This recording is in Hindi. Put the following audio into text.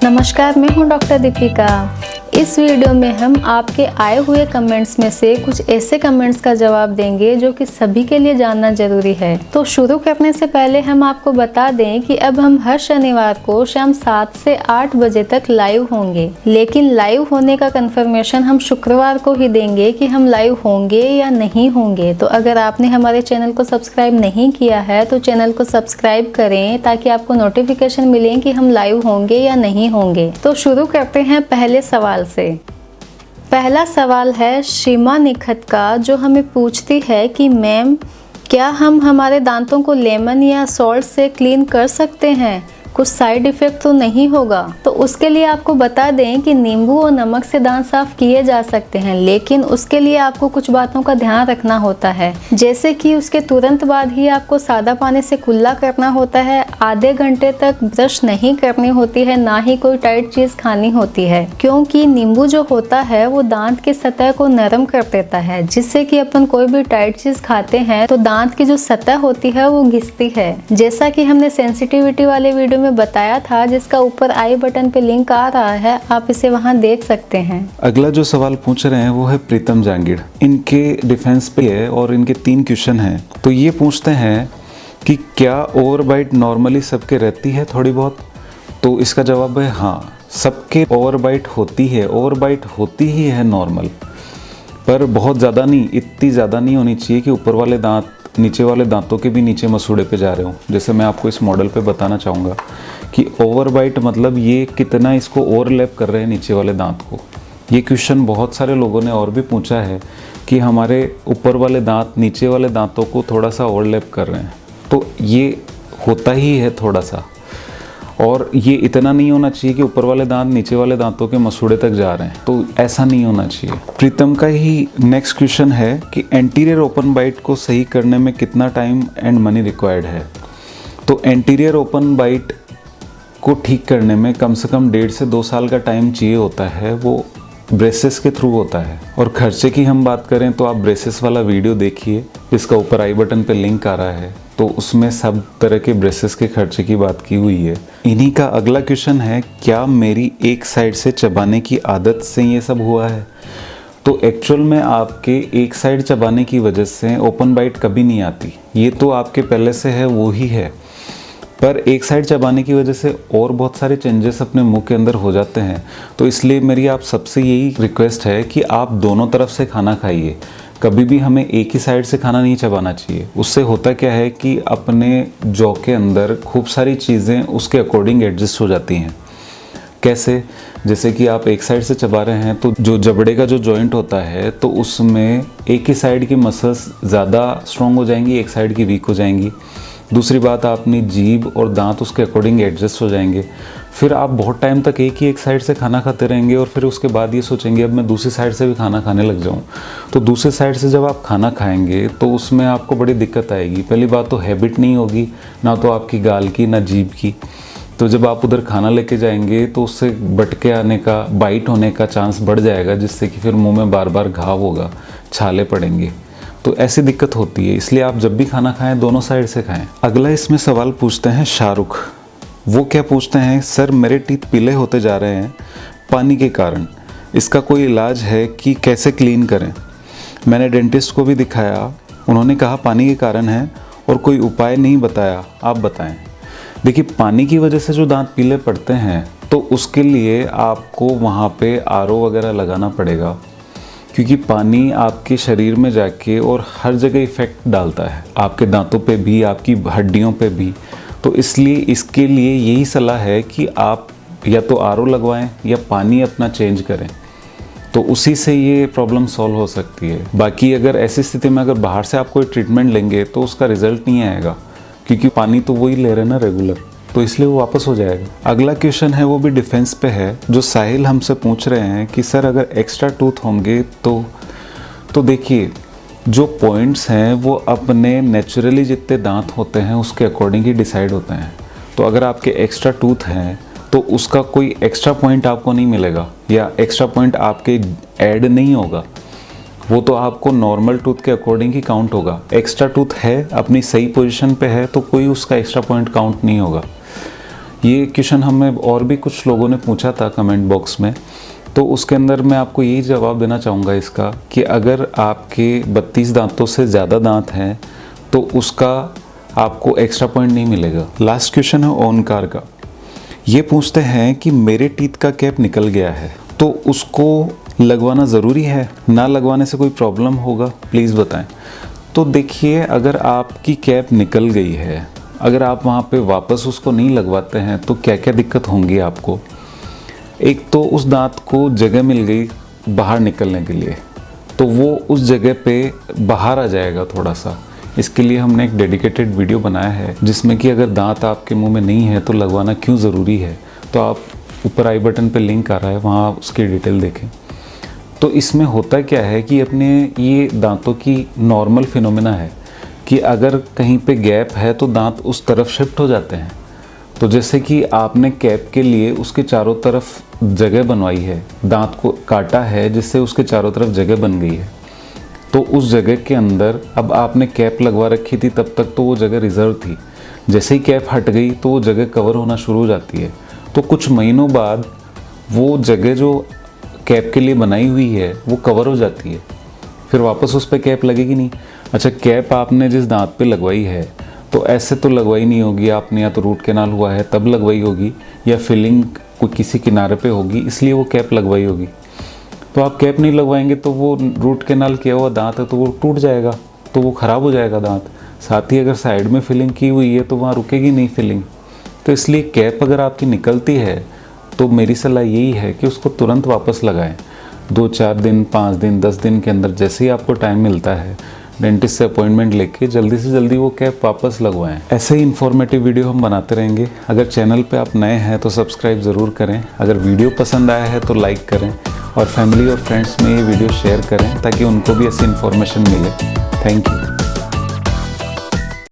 नमस्कार, मैं हूं डॉक्टर दीपिका। इस वीडियो में हम आपके आए हुए कमेंट्स में से कुछ ऐसे कमेंट्स का जवाब देंगे जो कि सभी के लिए जानना जरूरी है। तो शुरू करने से पहले हम आपको बता दें कि अब हम हर शनिवार को शाम 7 से 8 बजे तक लाइव होंगे, लेकिन लाइव होने का कंफर्मेशन हम शुक्रवार को ही देंगे कि हम लाइव होंगे या नहीं होंगे। तो अगर आपने हमारे चैनल को सब्सक्राइब नहीं किया है तो चैनल को सब्सक्राइब करें ताकि आपको नोटिफिकेशन मिले कि हम लाइव होंगे या नहीं होंगे। तो शुरू करते हैं पहले सवाल से। पहला सवाल है शिमा निखत का, जो हमें पूछती है कि मैम, क्या हम हमारे दांतों को लेमन या सॉल्ट से क्लीन कर सकते हैं? कुछ साइड इफेक्ट तो नहीं होगा? तो उसके लिए आपको बता दें कि नींबू और नमक से दांत साफ किए जा सकते हैं, लेकिन उसके लिए आपको कुछ बातों का ध्यान रखना होता है। जैसे कि उसके तुरंत बाद ही आपको सादा पानी से कुल्ला करना होता है, आधे घंटे तक ब्रश नहीं करनी होती है, ना ही कोई टाइट चीज खानी होती है, क्योंकि नींबू जो होता है वो दांत की सतह को नरम कर देता है, जिससे कि अपन कोई भी टाइट चीज खाते हैं तो दांत की जो सतह होती है वो घिसती है। जैसा कि हमने सेंसिटिविटी वाले वीडियो में बताया था, जिसका ऊपर आई बटन पे लिंक आ रहा है, आप इसे वहां देख सकते हैं। अगला जो सवाल पूछ रहे हैं वो है प्रीतम जांगीड़। इनके डिफेंस पे है और इनके 3 क्वेश्चन हैं। तो ये पूछते हैं कि क्या ओवरबाइट नॉर्मली सबके रहती है थोड़ी बहुत? तो इसका जवाब है हाँ, सबके ओवरबाइट होती है। ओवरबाइट होती ही है नॉर्मल, पर बहुत ज़्यादा नहीं, इतनी ज़्यादा नहीं होनी चाहिए कि ऊपर वाले दांत नीचे वाले दांतों के भी नीचे मसूड़े पे जा रहे हो। जैसे मैं आपको इस मॉडल पे बताना चाहूँगा कि ओवरबाइट मतलब ये कितना इसको ओवरलैप कर रहे हैं नीचे वाले दांत को। ये क्वेश्चन बहुत सारे लोगों ने और भी पूछा है कि हमारे ऊपर वाले दांत नीचे वाले दांतों को थोड़ा सा ओवरलैप कर रहे हैं। तो ये होता ही है थोड़ा सा, और ये इतना नहीं होना चाहिए कि ऊपर वाले दांत नीचे वाले दांतों के मसूड़े तक जा रहे हैं, तो ऐसा नहीं होना चाहिए। प्रीतम का ही नेक्स्ट क्वेश्चन है कि एंटीरियर ओपन बाइट को सही करने में कितना टाइम एंड मनी रिक्वायर्ड है? तो एंटीरियर ओपन बाइट को ठीक करने में कम से कम 1.5 से 2 साल का टाइम चाहिए होता है। वो ब्रेसेस के थ्रू होता है। और खर्चे की हम बात करें तो आप ब्रेसेस वाला वीडियो देखिए, इसका ऊपर आई बटन पे लिंक आ रहा है, तो उसमें सब तरह के ब्रेसेस के खर्चे की बात की हुई है। इन्हीं का अगला क्वेश्चन है, क्या मेरी एक साइड से चबाने की आदत से ये सब हुआ है? तो एक्चुअल में आपके एक साइड चबाने की वजह से ओपन बाइट कभी नहीं आती, ये तो आपके पहले से है वो ही है। पर एक साइड चबाने की वजह से और बहुत सारे चेंजेस अपने मुंह के अंदर हो जाते हैं। तो इसलिए मेरी आप सबसे यही रिक्वेस्ट है कि आप दोनों तरफ से खाना खाइए। कभी भी हमें एक ही साइड से खाना नहीं चबाना चाहिए। उससे होता क्या है कि अपने जॉ के अंदर खूब सारी चीज़ें उसके अकॉर्डिंग एडजस्ट हो जाती हैं। कैसे? जैसे कि आप एक साइड से चबा रहे हैं तो जो जबड़े का जो जॉइंट होता है तो उसमें एक ही साइड की मसल्स ज़्यादा स्ट्रॉन्ग हो जाएंगी, एक साइड की वीक हो जाएंगी। दूसरी बात, अपनी जीभ और दांत उसके अकॉर्डिंग एडजस्ट हो जाएंगे। फिर आप बहुत टाइम तक एक साइड से खाना खाते रहेंगे और फिर उसके बाद ये सोचेंगे अब मैं दूसरी साइड से भी खाना खाने लग जाऊं। तो दूसरी साइड से जब आप खाना खाएंगे तो उसमें आपको बड़ी दिक्कत आएगी। पहली बात तो हैबिट नहीं होगी, ना तो आपकी गाल की ना जीभ की। तो जब आप उधर खाना लेके जाएंगे तो उससे बटके आने का, बाइट होने का चांस बढ़ जाएगा, जिससे कि फिर मुँह में बार बार घाव होगा, छाले पड़ेंगे। तो ऐसी दिक्कत होती है। इसलिए आप जब भी खाना खाएं दोनों साइड से खाएं। अगला इसमें सवाल पूछते हैं शाहरुख। वो क्या पूछते हैं, सर मेरे टीथ पीले होते जा रहे हैं पानी के कारण, इसका कोई इलाज है कि कैसे क्लीन करें? मैंने डेंटिस्ट को भी दिखाया, उन्होंने कहा पानी के कारण है और कोई उपाय नहीं बताया, आप बताएं। देखिए, पानी की वजह से जो दांत पीले पड़ते हैं तो उसके लिए आपको वहाँ पे आरओ वगैरह लगाना पड़ेगा, क्योंकि पानी आपके शरीर में जाके और हर जगह इफ़ेक्ट डालता है, आपके दांतों पे भी, आपकी हड्डियों पे भी। तो इसलिए इसके लिए यही सलाह है कि आप या तो आरओ लगवाएं या पानी अपना चेंज करें, तो उसी से ये प्रॉब्लम सॉल्व हो सकती है। बाकी अगर ऐसी स्थिति में अगर बाहर से आप कोई ट्रीटमेंट लेंगे तो उसका रिजल्ट नहीं आएगा, क्योंकि पानी तो वही ले रहे हैं ना रेगुलर, तो इसलिए वो वापस हो जाएगा। अगला क्वेश्चन है वो भी डिफेंस पे है, जो साहिल हमसे पूछ रहे हैं कि सर अगर एक्स्ट्रा टूथ होंगे तो देखिए, जो पॉइंट्स हैं वो अपने नेचुरली जितने दांत होते हैं उसके अकॉर्डिंग ही डिसाइड होते हैं। तो अगर आपके एक्स्ट्रा टूथ हैं तो उसका कोई एक्स्ट्रा पॉइंट आपको नहीं मिलेगा या एक्स्ट्रा पॉइंट आपके ऐड नहीं होगा, वो तो आपको नॉर्मल टूथ के अकॉर्डिंग ही काउंट होगा। एक्स्ट्रा टूथ है, अपनी सही पोजीशन पे है, तो कोई उसका एक्स्ट्रा पॉइंट काउंट नहीं होगा। ये क्वेश्चन हमें और भी कुछ लोगों ने पूछा था कमेंट बॉक्स में, तो उसके अंदर मैं आपको यही जवाब देना चाहूँगा इसका कि अगर आपके 32 दांतों से ज़्यादा दांत हैं तो उसका आपको एक्स्ट्रा पॉइंट नहीं मिलेगा। लास्ट क्वेश्चन है ओनकार का। ये पूछते हैं कि मेरे टीथ का कैप निकल गया है तो उसको लगवाना ज़रूरी है, ना लगवाने से कोई प्रॉब्लम होगा, प्लीज़ बताएं। तो देखिए, अगर आपकी कैप निकल गई है, अगर आप वहाँ पे वापस उसको नहीं लगवाते हैं तो क्या क्या दिक्कत होंगी आपको। एक तो उस दांत को जगह मिल गई बाहर निकलने के लिए, तो वो उस जगह पे बाहर आ जाएगा थोड़ा सा। इसके लिए हमने एक डेडिकेटेड वीडियो बनाया है जिसमें कि अगर दांत आपके मुंह में नहीं है तो लगवाना क्यों ज़रूरी है, तो आप ऊपर आई बटन पे लिंक आ रहा है, वहाँ उसकी डिटेल देखें। तो इसमें होता क्या है कि अपने ये दांतों की नॉर्मल फिनोमेना है कि अगर कहीं पे गैप है तो दांत उस तरफ शिफ्ट हो जाते हैं। तो जैसे कि आपने कैप के लिए उसके चारों तरफ जगह बनवाई है, दांत को काटा है जिससे उसके चारों तरफ जगह बन गई है, तो उस जगह के अंदर अब आपने कैप लगवा रखी थी, तब तक तो वो जगह रिजर्व थी। जैसे ही कैप हट गई तो वो जगह कवर होना शुरू हो जाती है। तो कुछ महीनों बाद वो जगह जो कैप के लिए बनाई हुई है वो कवर हो जाती है, फिर वापस उस पर कैप लगेगी नहीं। अच्छा, कैप आपने जिस दांत पे लगवाई है तो ऐसे तो लगवाई नहीं होगी आपने, या तो रूट कैनाल हुआ है तब लगवाई होगी, या फिलिंग कोई किसी किनारे पे होगी इसलिए वो कैप लगवाई होगी। तो आप कैप नहीं लगवाएंगे तो वो रूट कैनाल किया हुआ दांत है तो वो टूट जाएगा, तो वो ख़राब हो जाएगा दांत। साथ ही अगर साइड में फिलिंग की हुई है तो वहाँ रुकेगी नहीं फिलिंग। तो इसलिए कैप अगर आपकी निकलती है तो मेरी सलाह यही है कि उसको तुरंत वापस लगाएं। 2-4 दिन, 5 दिन, 10 दिन के अंदर जैसे ही आपको टाइम मिलता है डेंटिस्ट से अपॉइंटमेंट लेके जल्दी से जल्दी वो कैप वापस लगवाएं। ऐसे ही इन्फॉर्मेटिव वीडियो हम बनाते रहेंगे। अगर चैनल पे आप नए हैं तो सब्सक्राइब ज़रूर करें। अगर वीडियो पसंद आया है तो लाइक करें और फैमिली और फ्रेंड्स में ये वीडियो शेयर करें ताकि उनको भी ऐसी इन्फॉर्मेशन मिले। Thank you.